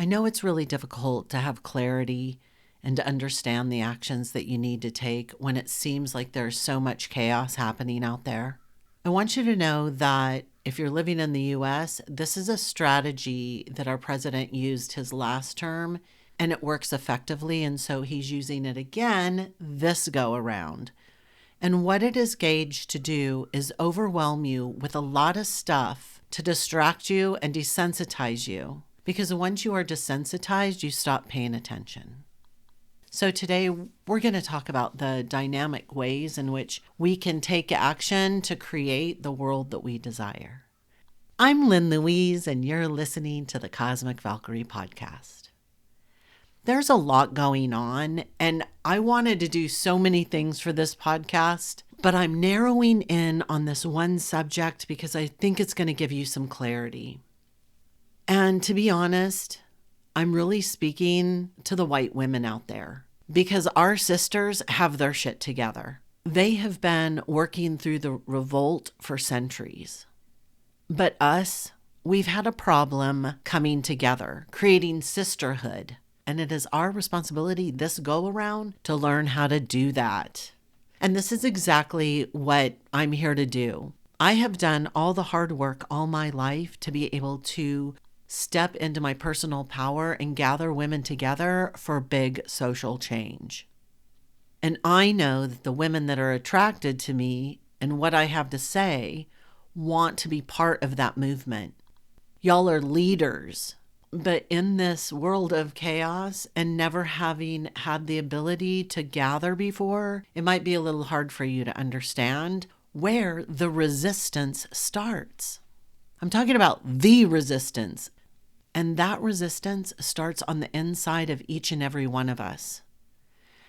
I know it's really difficult to have clarity and to understand the actions that you need to take when it seems like there's so much chaos happening out there. I want you to know that if you're living in the US, this is a strategy that our president used his last term, and it works effectively. And so he's using it again this go around. And what it is gauged to do is overwhelm you with a lot of stuff to distract you and desensitize you. Because once you are desensitized, you stop paying attention. So today we're going to talk about the dynamic ways in which we can take action to create the world that we desire. I'm Lynn Louise, and you're listening to the Cosmic Valkyrie podcast. There's a lot going on, and I wanted to do so many things for this podcast, but I'm narrowing in on this one subject because I think it's going to give you some clarity. And to be honest, I'm really speaking to the white women out there because our sisters have their shit together. They have been working through the revolt for centuries. But us, we've had a problem coming together, creating sisterhood. And it is our responsibility this go around to learn how to do that. And this is exactly what I'm here to do. I have done all the hard work all my life to be able to step into my personal power and gather women together for big social change. And I know that the women that are attracted to me and what I have to say want to be part of that movement. Y'all are leaders, but in this world of chaos and never having had the ability to gather before, it might be a little hard for you to understand where the resistance starts. I'm talking about the resistance. And that resistance starts on the inside of each and every one of us.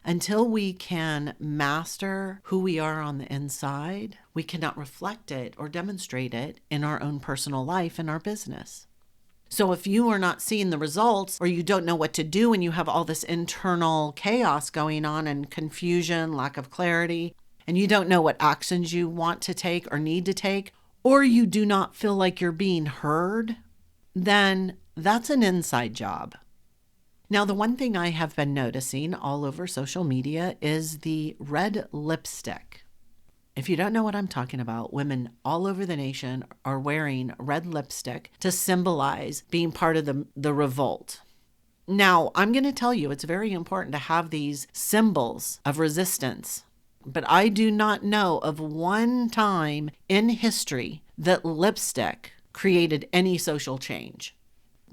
Until we can master who we are on the inside, we cannot reflect it or demonstrate it in our own personal life and our business. So if you are not seeing the results or you don't know what to do and you have all this internal chaos going on and confusion, lack of clarity, and you don't know what actions you want to take or need to take, or you do not feel like you're being heard, then that's an inside job. Now, the one thing I have been noticing all over social media is the red lipstick. If you don't know what I'm talking about, women all over the nation are wearing red lipstick to symbolize being part of the revolt. Now, I'm going to tell you it's very important to have these symbols of resistance, but I do not know of one time in history that lipstick created any social change.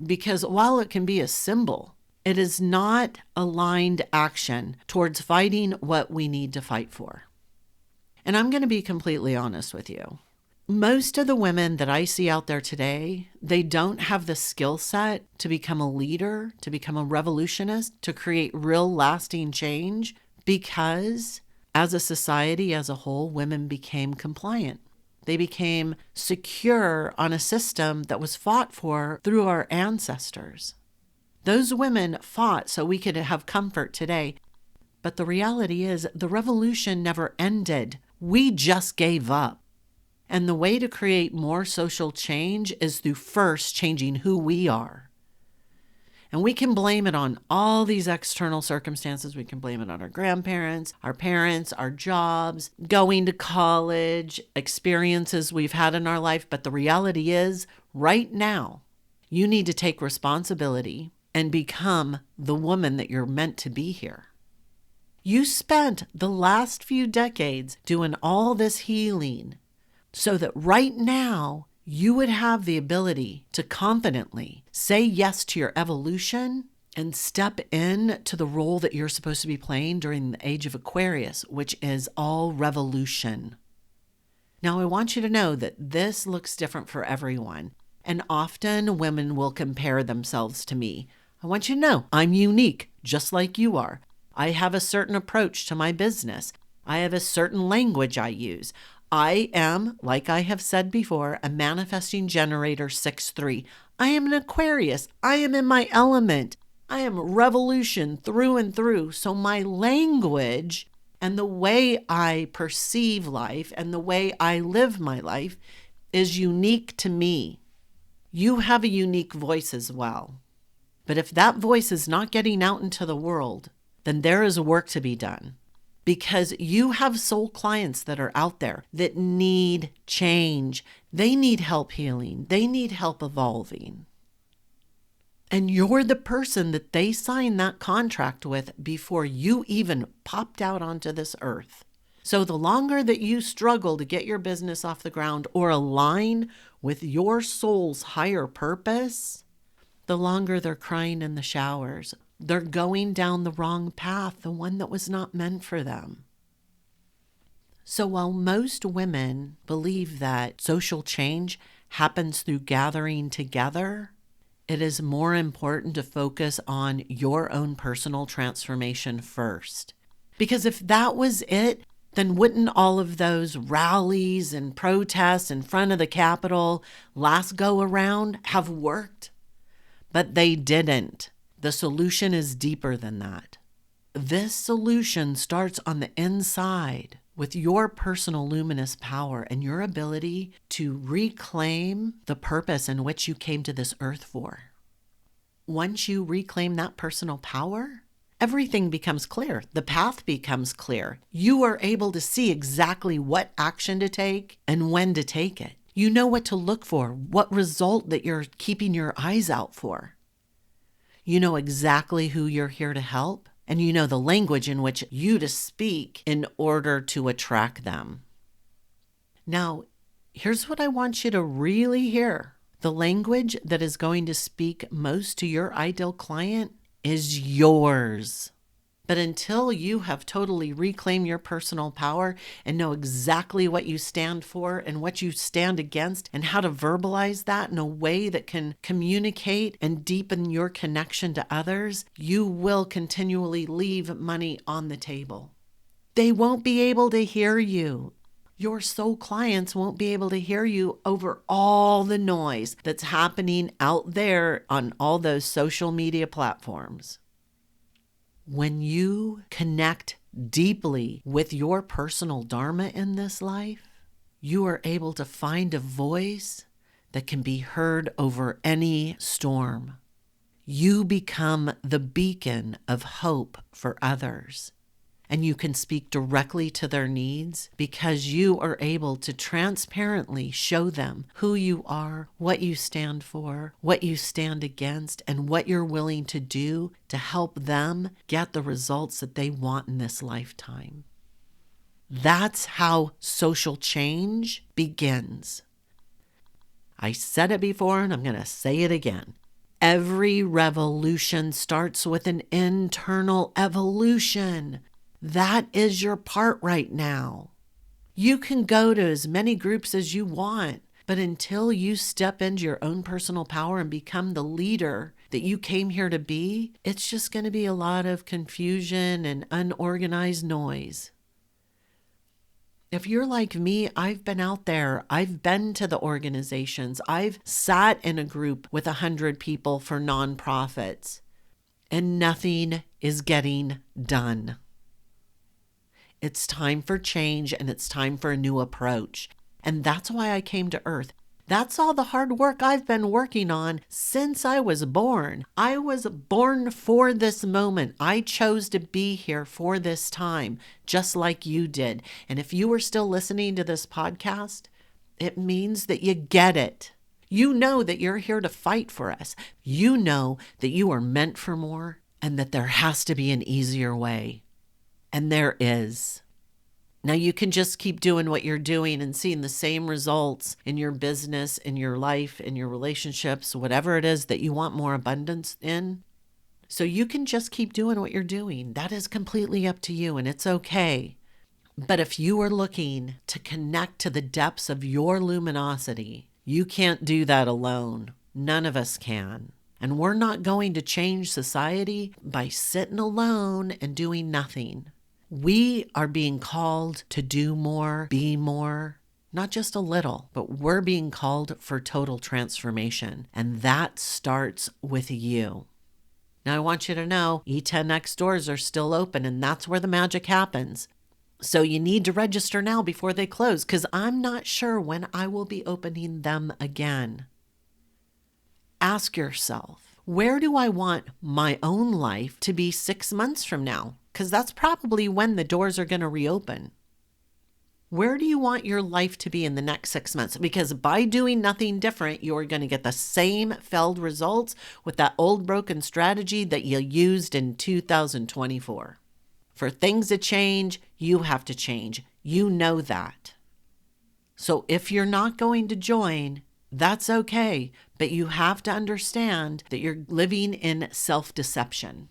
Because while it can be a symbol, it is not aligned action towards fighting what we need to fight for. And I'm going to be completely honest with you. Most of the women that I see out there today, they don't have the skill set to become a leader, to become a revolutionist, to create real lasting change because as a society as a whole, women became compliant. They became secure on a system that was fought for through our ancestors. Those women fought so we could have comfort today. But the reality is the revolution never ended. We just gave up. And the way to create more social change is through first changing who we are. And we can blame it on all these external circumstances. We can blame it on our grandparents, our parents, our jobs, going to college, experiences we've had in our life. But the reality is, right now, you need to take responsibility and become the woman that you're meant to be here. You spent the last few decades doing all this healing so that right now, you would have the ability to confidently say yes to your evolution and step in to the role that you're supposed to be playing during the age of Aquarius, which is all revolution. Now, I want you to know that this looks different for everyone, and often women will compare themselves to me. I want you to know I'm unique, just like you are. I have a certain approach to my business. I have a certain language I use. I am, like I have said before, a manifesting generator 6-3. I am an Aquarius. I am in my element. I am revolution through and through. So my language and the way I perceive life and the way I live my life is unique to me. You have a unique voice as well. But if that voice is not getting out into the world, then there is work to be done. Because you have soul clients that are out there that need change. They need help healing. They need help evolving. And you're the person that they signed that contract with before you even popped out onto this earth. So the longer that you struggle to get your business off the ground or align with your soul's higher purpose, the longer they're crying in the showers. They're going down the wrong path, the one that was not meant for them. So while most women believe that social change happens through gathering together, it is more important to focus on your own personal transformation first. Because if that was it, then wouldn't all of those rallies and protests in front of the Capitol last go around have worked? But they didn't. The solution is deeper than that. This solution starts on the inside with your personal luminous power and your ability to reclaim the purpose in which you came to this earth for. Once you reclaim that personal power, everything becomes clear. The path becomes clear. You are able to see exactly what action to take and when to take it. You know what to look for, what result that you're keeping your eyes out for. You know exactly who you're here to help, and you know the language in which you to speak in order to attract them. Now, here's what I want you to really hear. The language that is going to speak most to your ideal client is yours. But until you have totally reclaimed your personal power and know exactly what you stand for and what you stand against and how to verbalize that in a way that can communicate and deepen your connection to others, you will continually leave money on the table. They won't be able to hear you. Your soul clients won't be able to hear you over all the noise that's happening out there on all those social media platforms. When you connect deeply with your personal dharma in this life, you are able to find a voice that can be heard over any storm. You become the beacon of hope for others. And you can speak directly to their needs because you are able to transparently show them who you are, what you stand for, what you stand against, and what you're willing to do to help them get the results that they want in this lifetime. That's how social change begins. I said it before and I'm going to say it again. Every revolution starts with an internal evolution. That is your part right now. You can go to as many groups as you want, but until you step into your own personal power and become the leader that you came here to be, it's just going to be a lot of confusion and unorganized noise. If you're like me, I've been out there. I've been to the organizations. I've sat in a group with 100 people for nonprofits, and nothing is getting done. It's time for change and it's time for a new approach. And that's why I came to Earth. That's all the hard work I've been working on since I was born. I was born for this moment. I chose to be here for this time, just like you did. And if you are still listening to this podcast, it means that you get it. You know that you're here to fight for us. You know that you are meant for more and that there has to be an easier way. And there is. Now you can just keep doing what you're doing and seeing the same results in your business, in your life, in your relationships, whatever it is that you want more abundance in. So you can just keep doing what you're doing. That is completely up to you and it's okay. But if you are looking to connect to the depths of your luminosity, you can't do that alone. None of us can. And we're not going to change society by sitting alone and doing nothing. We are being called to do more, be more, not just a little, but we're being called for total transformation. And that starts with you. Now I want you to know E10X doors are still open and that's where the magic happens. So you need to register now before they close because I'm not sure when I will be opening them again. Ask yourself, Where do I want my own life to be 6 months from now? Because that's probably when the doors are going to reopen. Where do you want your life to be in the next 6 months? Because by doing nothing different, you're going to get the same failed results with that old broken strategy that you used in 2024. For things to change, you have to change. You know that. So if you're not going to join, that's okay. But you have to understand that you're living in self-deception.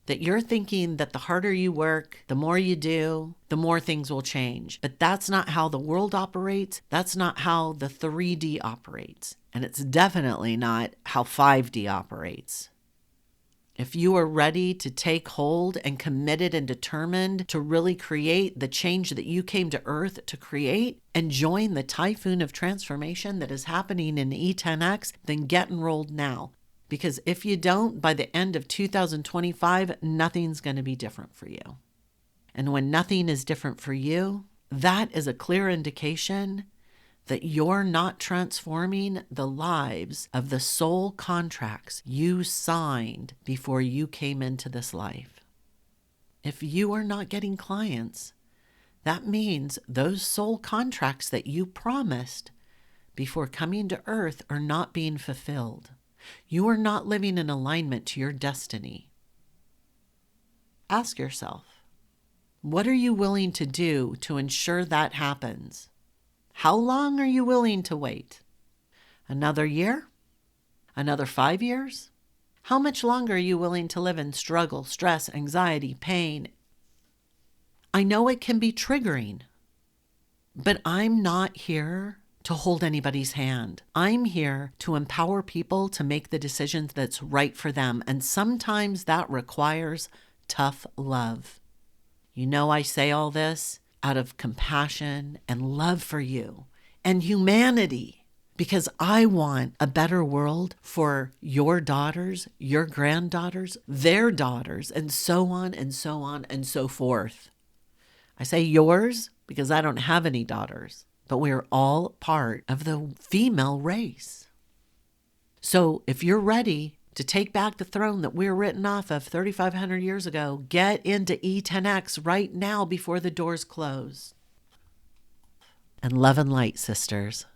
That you're thinking that the harder you work, the more you do, the more things will change. But that's not how the world operates. That's not how the 3D operates. And it's definitely not how 5D operates. If you are ready to take hold and committed and determined to really create the change that you came to Earth to create and join the typhoon of transformation that is happening in E10X, then get enrolled now. Because if you don't, by the end of 2025, nothing's going to be different for you. And when nothing is different for you, that is a clear indication that you're not transforming the lives of the soul contracts you signed before you came into this life. If you are not getting clients, that means those soul contracts that you promised before coming to Earth are not being fulfilled. You are not living in alignment to your destiny. Ask yourself, what are you willing to do to ensure that happens? How long are you willing to wait? Another year? Another 5 years? How much longer are you willing to live in struggle, stress, anxiety, pain? I know it can be triggering, but I'm not here to hold anybody's hand. I'm here to empower people to make the decisions that's right for them. And sometimes that requires tough love. You know, I say all this out of compassion and love for you and humanity, because I want a better world for your daughters, your granddaughters, their daughters, and so on and so on and so forth. I say yours because I don't have any daughters, but we're all part of the female race. So if you're ready to take back the throne that we're written off of 3,500 years ago, get into E10X right now before the doors close. And love and light, sisters.